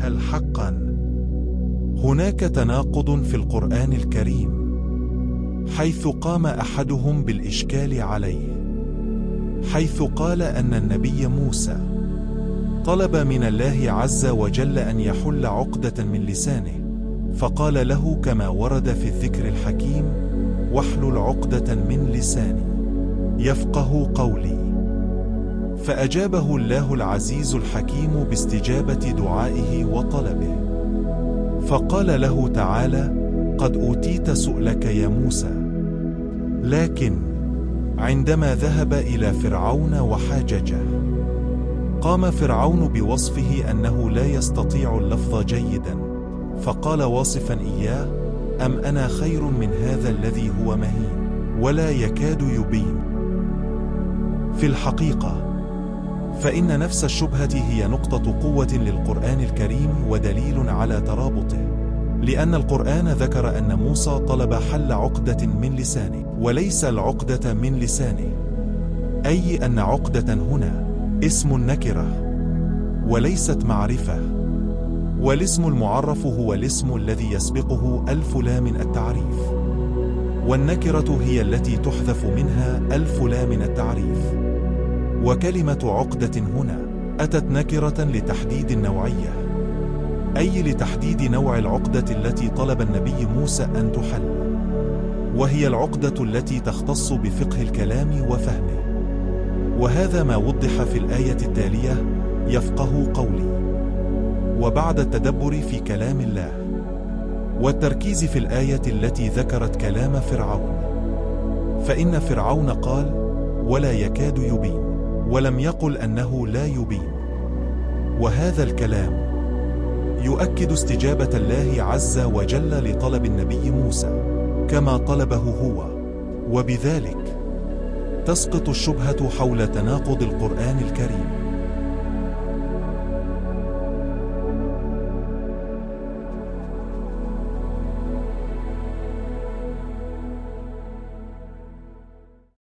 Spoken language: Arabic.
هل حقا هناك تناقض في القرآن الكريم، حيث قام أحدهم بالإشكال عليه، حيث قال أن النبي موسى طلب من الله عز وجل أن يحل عقدة من لسانه، فقال له كما ورد في الذكر الحكيم: واحلل عقدة من لساني يفقه قولي. فأجابه الله العزيز الحكيم باستجابة دعائه وطلبه، فقال له تعالى: قد أوتيت سؤلك يا موسى. لكن عندما ذهب إلى فرعون وحاججه، قام فرعون بوصفه أنه لا يستطيع اللفظ جيدا، فقال واصفا إياه: أم أنا خير من هذا الذي هو مهين ولا يكاد يبين. في الحقيقة فإن نفس الشبهة هي نقطة قوة للقرآن الكريم ودليل على ترابطه، لأن القرآن ذكر أن موسى طلب حل عقدة من لسانه وليس العقدة من لسانه، أي أن عقدة هنا اسم نكرة وليست معرفة، والاسم المعرف هو الاسم الذي يسبقه ألف لام التعريف، والنكرة هي التي تحذف منها ألف لام التعريف. وكلمة عقدة هنا أتت نكرة لتحديد النوعية، أي لتحديد نوع العقدة التي طلب النبي موسى أن تحل، وهي العقدة التي تختص بفقه الكلام وفهمه. وهذا ما وضح في الآية التالية: يفقه قولي. وبعد التدبر في كلام الله والتركيز في الآية التي ذكرت كلام فرعون، فإن فرعون قال: ولا يكاد يبين، ولم يقل أنه لا يبين. وهذا الكلام يؤكد استجابة الله عز وجل لطلب النبي موسى كما طلبه هو، وبذلك تسقط الشبهة حول تناقض القرآن الكريم.